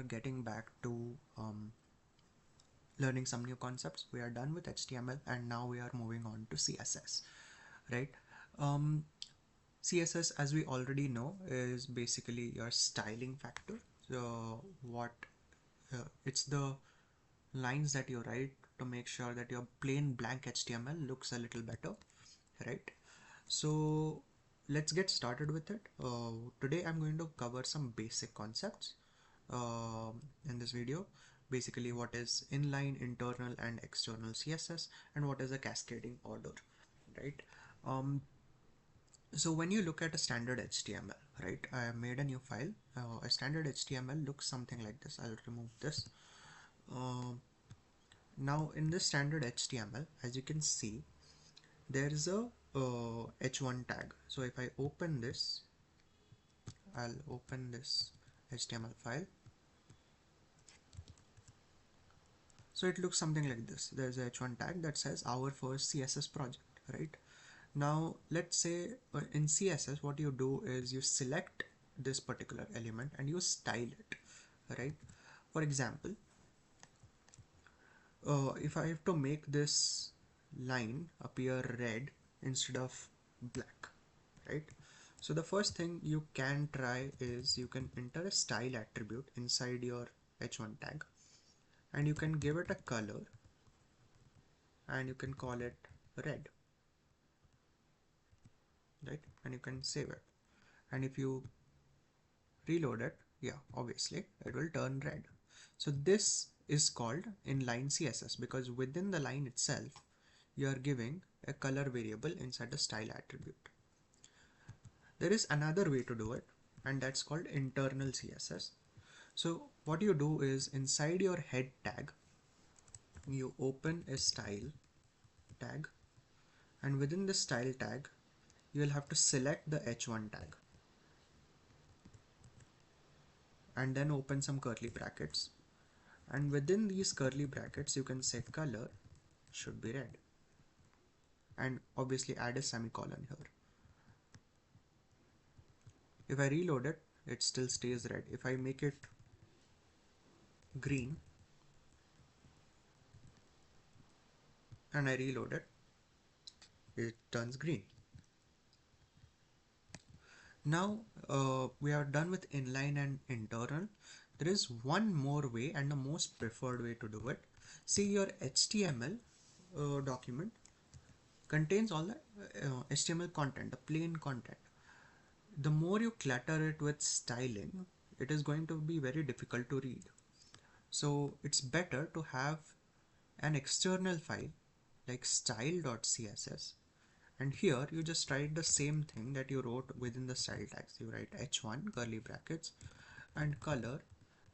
getting back to learning some new concepts. We are done with HTML and now we are moving on to CSS, right? CSS, as we already know, is basically your styling factor. So it's the lines that you write to make sure that your plain blank HTML looks a little better, right? So let's get started with it. Today I'm going to cover some basic concepts in this video. Basically, what is inline, internal and external CSS, and what is a cascading order, right? So when you look at a standard HTML, right, I have made a new file. A standard HTML looks something like this. I'll remove this. Now in this standard HTML, as you can see, there is a h1 tag. So if I open this, I'll open this HTML file. So it looks something like this. There's a h1 tag that says our first CSS project, right? Now let's say in CSS what you do is you select this particular element and you style it, right? For example, if I have to make this line appear red instead of black, right? So the first thing you can try is you can enter a style attribute inside your h1 tag and you can give it a color and you can call it red, right? And you can save it, and if you reload it, yeah, obviously it will turn red. So this is called inline CSS because within the line itself you are giving a color variable inside a style attribute. There is another way to do it, and that's called internal CSS. So what you do is inside your head tag you open a style tag, and within the style tag you will have to select the h1 tag and then open some curly brackets, and within these curly brackets you can say color should be red and obviously add a semicolon here. If I reload it, it still stays red. If I make it green and I reload it, it turns green. Now we are done with inline and internal. There is one more way and the most preferred way to do it. See, your HTML document contains all the HTML content, the plain content. The more you clutter it with styling, it is going to be very difficult to read. So it's better to have an external file like style.css, and here you just write the same thing that you wrote within the style tags. You write h1 curly brackets and color,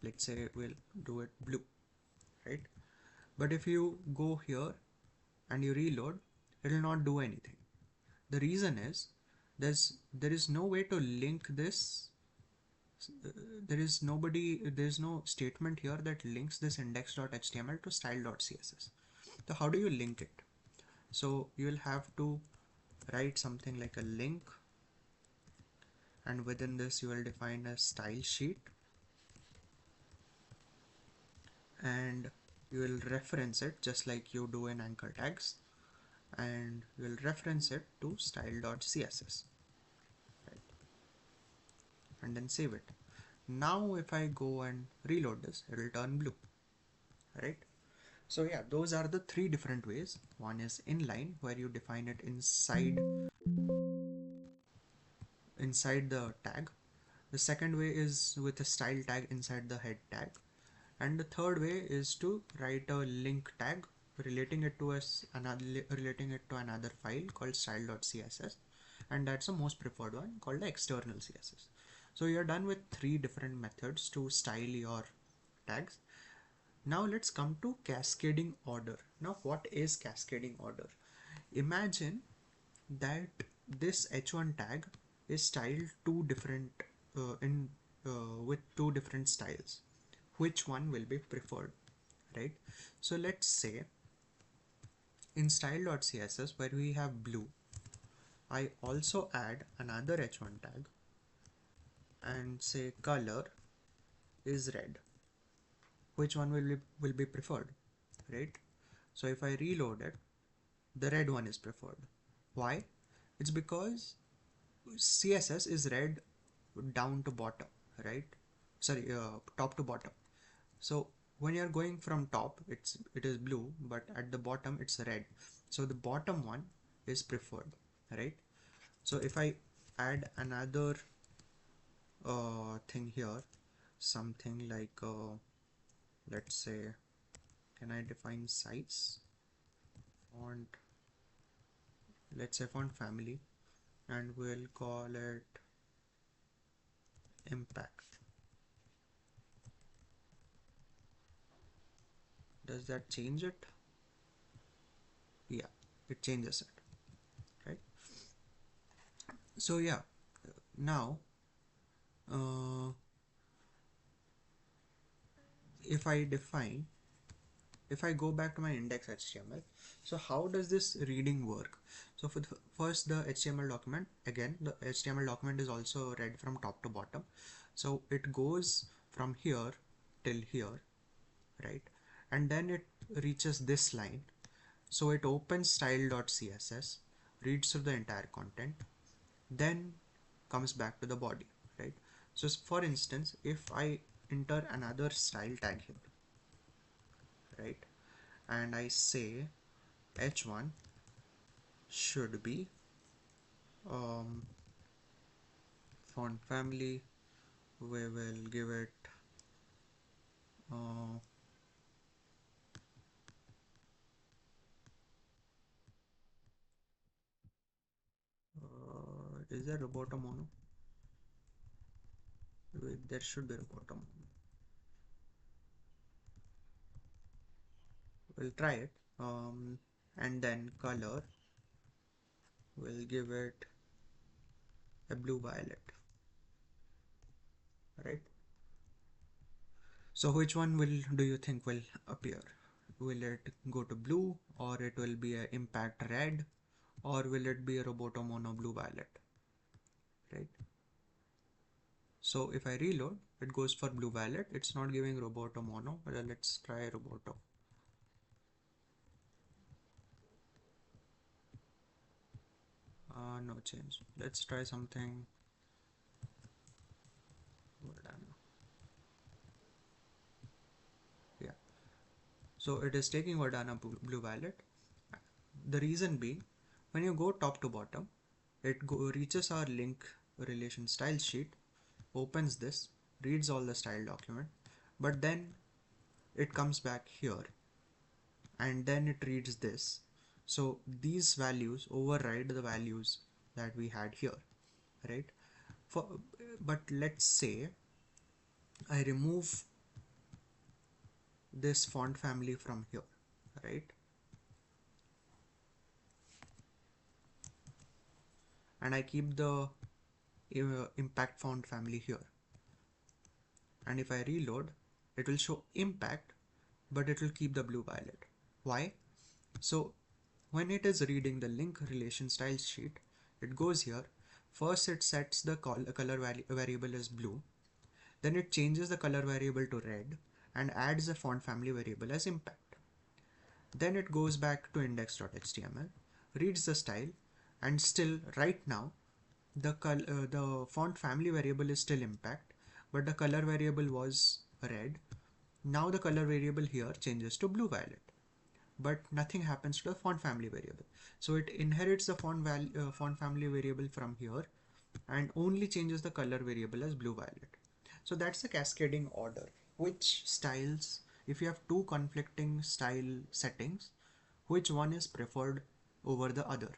let's say we'll do it blue, right? But if you go here and you reload, it will not do anything. The reason is there is no way to link this. There is no statement here that links this index.html to style.css. So how do you link it? So you will have to write something like a link, and within this you will define a style sheet, and you will reference it just like you do in anchor tags, and you will reference it to style.css, right? And then save it. Now if I go and reload this, it will turn blue, right? So yeah, those are the three different ways. One is inline, where you define it inside the tag. The second way is with a style tag inside the head tag, and the third way is to write a link tag relating it to another file called style.css, and that's the most preferred one called the external CSS. So you're done with three different methods to style your tags. Now let's come to cascading order. Now what is cascading order? Imagine that this h1 tag is styled with two different styles. Which one will be preferred, right? So let's say in style.css, where we have blue, I also add another h1 tag and say color is red. which one will be preferred, right? So if I reload it, the red one is preferred. Why? It's because CSS is read down to bottom, right? Sorry, top to bottom. So when you're going from top, it is blue, but at the bottom it's red. So the bottom one is preferred, right? So if I add another thing here, something like let's say, can I define size? Font, let's say font family, and we'll call it impact. Does that change it? Yeah, it changes it, right? So yeah, now uh, if I define, if I go back to my index HTML, so how does this reading work? So for the first, the HTML document, again, the HTML document is also read from top to bottom. So it goes from here till here, right? And then it reaches this line. So it opens style.css, reads through the entire content, then comes back to the body, right? So for instance, if I enter another style tag here, right, and I say h1 should be um, font family, we will give it uh, is there roboto mono? There should be roboto mono. We'll try it, and then color, we'll give it a blue violet, right? So which one will do you think will appear? Will it go to blue, or it will be a impact red, or will it be a roboto mono blue violet, right? So if I reload, it goes for blue violet. It's not giving roboto mono, but let's try roboto. No change. Let's try something. Yeah. So it is taking Verdana blue violet. The reason being, when you go top to bottom, reaches our link relation style sheet, opens this, reads all the style document, but then it comes back here and then it reads this. So these values override the values that we had here, right? For, but let's say I remove this font family from here, right? And I keep the impact font family here. And if I reload, it will show impact, but it will keep the blue violet. Why? So when it is reading the link relation style sheet, it goes here. First, it sets the color variable as blue. Then it changes the color variable to red and adds a font family variable as impact. Then it goes back to index.html, reads the style, and still right now the font family variable is still impact, but the color variable was red. Now the color variable here changes to blue violet, but nothing happens to the font family variable. So it inherits the font family variable from here and only changes the color variable as blue violet. So that's the cascading order. Which styles, if you have two conflicting style settings, which one is preferred over the other?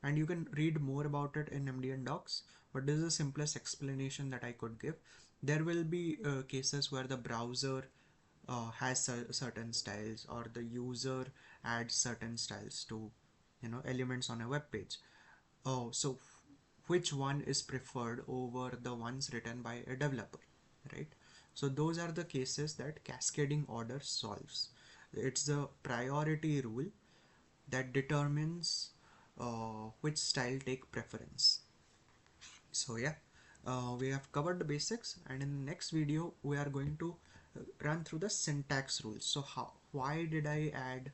And you can read more about it in MDN docs, but this is the simplest explanation that I could give. There will be cases where the browser has certain styles, or the user adds certain styles to elements on a web page. Oh, so which one is preferred over the ones written by a developer, right? So those are the cases that cascading order solves. It's the priority rule that determines which style take preference. So yeah, we have covered the basics, and in the next video we are going to run through the syntax rules. So why did I add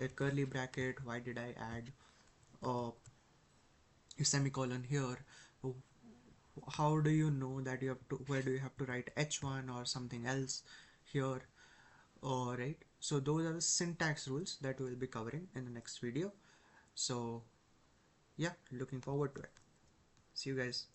a curly bracket? Why did I add a semicolon here? How do you know that you have to, where do you have to write h1 or something else here? Right, so those are the syntax rules that we will be covering in the next video. So yeah, looking forward to it. See you guys.